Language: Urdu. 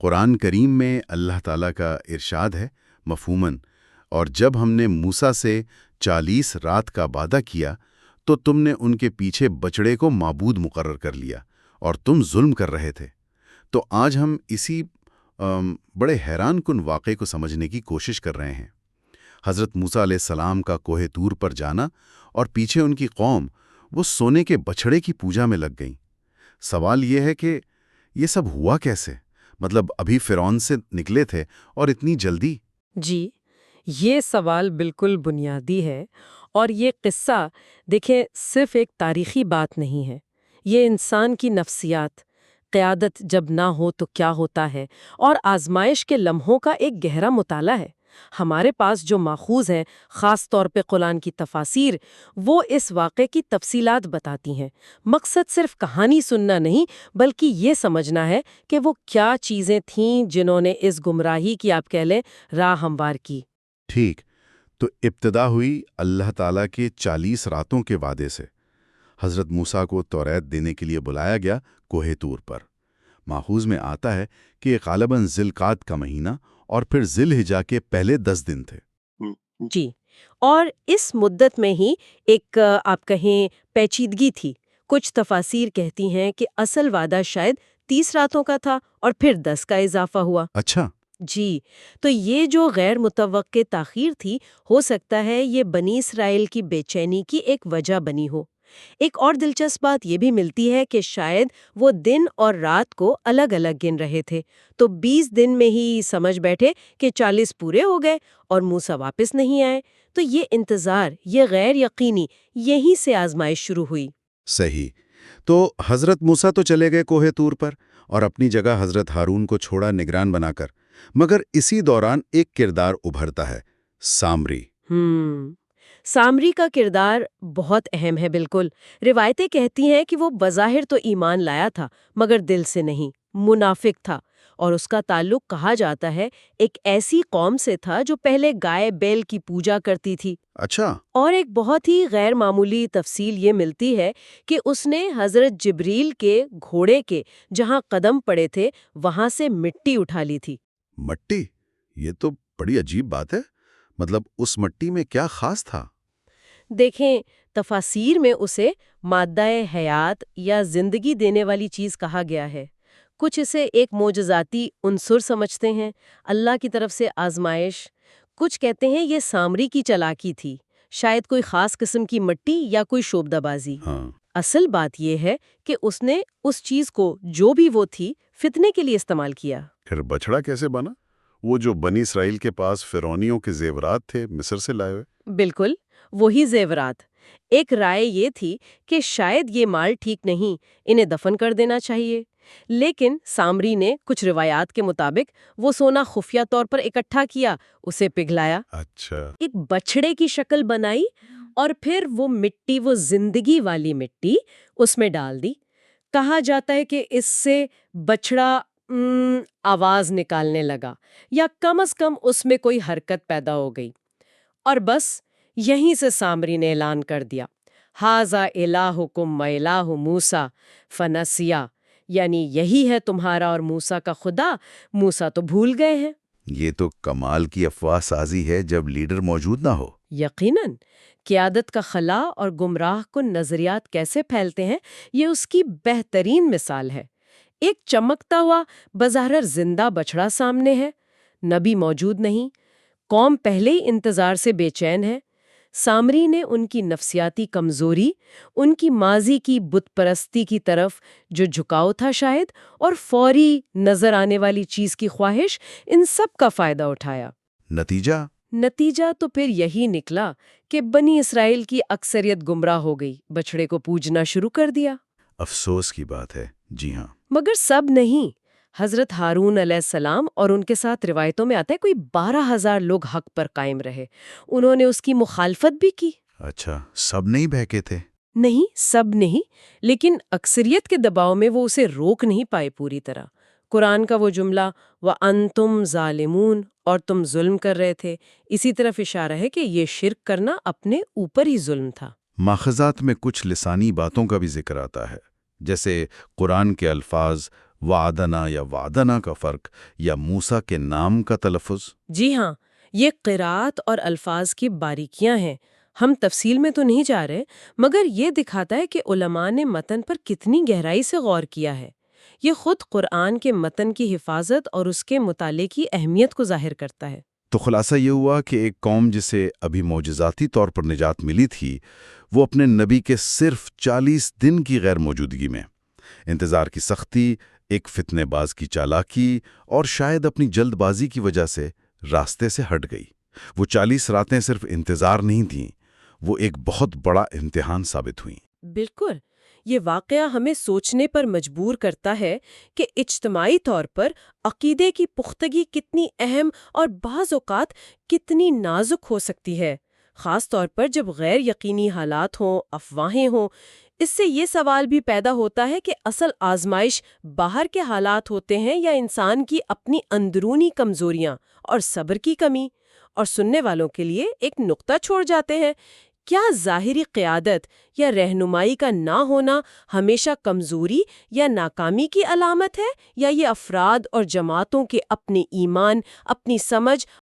قرآن کریم میں اللہ تعالیٰ کا ارشاد ہے مفہوماً، اور جب ہم نے موسیٰ سے 40 رات کا وعدہ کیا تو تم نے ان کے پیچھے بچڑے کو معبود مقرر کر لیا اور تم ظلم کر رہے تھے۔ تو آج ہم اسی بڑے حیران کن واقعے کو سمجھنے کی کوشش کر رہے ہیں۔ حضرت موسیٰ علیہ السلام کا کوہ طور پر جانا اور پیچھے ان کی قوم وہ سونے کے بچھڑے کی پوجا میں لگ گئیں۔ سوال یہ ہے کہ یہ سب ہوا کیسے؟ مطلب ابھی فرعون سے نکلے تھے اور اتنی جلدی؟ جی، یہ سوال بالکل بنیادی ہے، اور یہ قصہ دیکھیں صرف ایک تاریخی بات نہیں ہے۔ یہ انسان کی نفسیات، قیادت جب نہ ہو تو کیا ہوتا ہے، اور آزمائش کے لمحوں کا ایک گہرا مطالعہ ہے۔ ہمارے پاس جو ماخوذ ہیں، خاص طور پہ قرآن کی تفاسیر، وہ اس واقعے کی تفصیلات بتاتی ہیں۔ مقصد صرف کہانی سننا نہیں، بلکہ یہ سمجھنا ہے کہ وہ کیا چیزیں تھیں جنہوں نے اس گمراہی کی آپ کہہ لیں راہ ہموار کی۔ ٹھیک، تو ابتدا ہوئی اللہ تعالیٰ کے 40 راتوں کے وعدے سے۔ حضرت موسیٰ کو توریت دینے کے لیے بلایا گیا کوہ طور پر۔ ماخوذ میں آتا ہے کہ یہ غالباً ذی القعدہ کا مہینہ اور پھر ذی الحجہ کے پہلے 10 دن تھے۔ جی، اور اس مدت میں ہی ایک آپ کہیں پیچیدگی تھی۔ کچھ تفاسیر کہتی ہیں کہ اصل وعدہ شاید 30 راتوں کا تھا اور پھر 10 کا اضافہ ہوا۔ اچھا، جی، تو یہ جو غیر متوقع تاخیر تھی، ہو سکتا ہے یہ بنی اسرائیل کی بے چینی کی ایک وجہ بنی ہو۔ ایک اور دلچسپ بات یہ بھی ملتی ہے کہ شاید وہ دن اور رات کو الگ الگ گن رہے تھے، تو 20 دن میں ہی سمجھ بیٹھے کہ 40 پورے ہو گئے اور موسیٰ واپس نہیں آئے۔ تو یہ انتظار، یہ غیر یقینی، یہیں سے آزمائش شروع ہوئی۔ صحیح۔ تو حضرت موسیٰ تو چلے گئے کوہ طور پر اور اپنی جگہ حضرت ہارون کو چھوڑا نگران بنا کر، مگر اسی دوران ایک کردار ابھرتا ہے، سامری۔ سامری کا کردار بہت اہم ہے۔ بالکل، روایتیں کہتی ہیں کہ وہ بظاہر تو ایمان لایا تھا، مگر دل سے نہیں، منافق تھا، اور اس کا تعلق کہا جاتا ہے ایک ایسی قوم سے تھا جو پہلے گائے بیل کی پوجا کرتی تھی۔ اچھا، اور ایک بہت ہی غیر معمولی تفصیل یہ ملتی ہے کہ اس نے حضرت جبریل کے گھوڑے کے جہاں قدم پڑے تھے وہاں سے مٹی اٹھا لی تھی۔ مٹی؟ یہ تو بڑی عجیب بات ہے۔ مطلب اس مٹی میں کیا خاص تھا؟ دیکھیں، تفاسیر میں اسے مادہ حیات یا زندگی دینے والی چیز کہا گیا ہے۔ کچھ اسے ایک معجزاتی عنصر سمجھتے ہیں، اللہ کی طرف سے آزمائش۔ کچھ کہتے ہیں یہ سامری کی چالاکی تھی، شاید کوئی خاص قسم کی مٹی یا کوئی شوبدہ بازی۔ اصل بات یہ ہے کہ اس نے اس چیز کو، جو بھی وہ تھی، فتنے کے لیے استعمال کیا۔ پھر بچڑا کیسے بنا؟ وہ جو بنی اسرائیل کے پاس فرعونیوں کے زیورات تھے مصر سے لائے ہوئے؟ بالکل، وہی زیورات۔ ایک رائے یہ تھی کہ شاید یہ مال ٹھیک نہیں، انہیں دفن کر دینا چاہیے، لیکن سامری نے کچھ روایات کے مطابق وہ سونا خفیہ طور پر اکٹھا کیا، اسے پگھلایا، اچھا، ایک بچڑے کی شکل بنائی، اور پھر وہ مٹی، وہ زندگی والی مٹی اس میں ڈال دی۔ کہا جاتا ہے کہ اس سے بچڑا آواز نکالنے لگا، یا کم از کم اس میں کوئی حرکت پیدا ہو گئی، اور بس یہیں سے سامری نے اعلان کر دیا، ہاذا الہکم و الہ موسیٰ فنسیا، یعنی یہی ہے تمہارا اور موسیٰ کا خدا، موسیٰ تو بھول گئے ہیں۔ یہ تو کمال کی افواہ سازی ہے جب لیڈر موجود نہ ہو۔ یقیناً، قیادت کا خلا اور گمراہ کن نظریات کیسے پھیلتے ہیں، یہ اس کی بہترین مثال ہے۔ ایک چمکتا ہوا بظاہر زندہ بچڑا سامنے ہے، نبی موجود نہیں، قوم پہلے ہی انتظار سے بے چین ہے۔ سامری نے ان کی نفسیاتی کمزوری، ان کی ماضی کی بت پرستی کی طرف جو جھکاؤ تھا شاید، اور فوری نظر آنے والی چیز کی خواہش، ان سب کا فائدہ اٹھایا۔ نتیجہ تو پھر یہی نکلا کہ بنی اسرائیل کی اکثریت گمراہ ہو گئی، بچڑے کو پوجنا شروع کر دیا۔ افسوس کی بات ہے، جی ہاں۔ مگر سب نہیں۔ حضرت ہارون علیہ السلام اور ان کے ساتھ روایتوں میں آتا ہے کوئی 12,000 لوگ حق پر قائم رہے، انہوں نے اس کی مخالفت بھی کی۔ اچھا، سب نہیں بہکے تھے؟ نہیں، سب نہیں، لیکن اکثریت کے دباؤ میں وہ اسے روک نہیں پائے پوری طرح۔ قرآن کا وہ جملہ وَأَنْتُمْ ظَالِمُونَ، اور تم ظلم کر رہے تھے، اسی طرف اشارہ ہے کہ یہ شرک کرنا اپنے اوپر ہی ظلم تھا۔ ماخذات میں کچھ لسانی باتوں کا بھی ذکر آتا ہے، جیسے قرآن کے الفاظ وعدنا یا وعدنا کا فرق یا موسیٰ کے نام کا تلفظ؟ جی ہاں، یہ قرات اور الفاظ کی باریکیاں ہیں۔ ہم تفصیل میں تو نہیں جا رہے، مگر یہ دکھاتا ہے کہ علماء نے متن پر کتنی گہرائی سے غور کیا ہے۔ یہ خود قرآن کے متن کی حفاظت اور اس کے مطالعے کی اہمیت کو ظاہر کرتا ہے۔ تو خلاصہ یہ ہوا کہ ایک قوم جسے ابھی معجزاتی طور پر نجات ملی تھی، وہ اپنے نبی کے صرف 40 دن کی غیر موجودگی میں انتظار کی سختی، ایک فتنے باز کی چالاکی اور شاید اپنی جلد بازی کی وجہ سے راستے سے ہٹ گئی۔ وہ 40 راتیں صرف انتظار نہیں تھیں، وہ ایک بہت بڑا امتحان ثابت ہوئیں۔ بالکل، یہ واقعہ ہمیں سوچنے پر مجبور کرتا ہے کہ اجتماعی طور پر عقیدے کی پختگی کتنی اہم اور بعض اوقات کتنی نازک ہو سکتی ہے، خاص طور پر جب غیر یقینی حالات ہوں، افواہیں ہوں۔ اس سے یہ سوال بھی پیدا ہوتا ہے کہ اصل آزمائش باہر کے حالات ہوتے ہیں یا انسان کی اپنی اندرونی کمزوریاں اور صبر کی کمی؟ اور سننے والوں کے لیے ایک نقطہ چھوڑ جاتے ہیں، کیا ظاہری قیادت یا رہنمائی کا نہ ہونا ہمیشہ کمزوری یا ناکامی کی علامت ہے، یا یہ افراد اور جماعتوں کے اپنے ایمان، اپنی سمجھ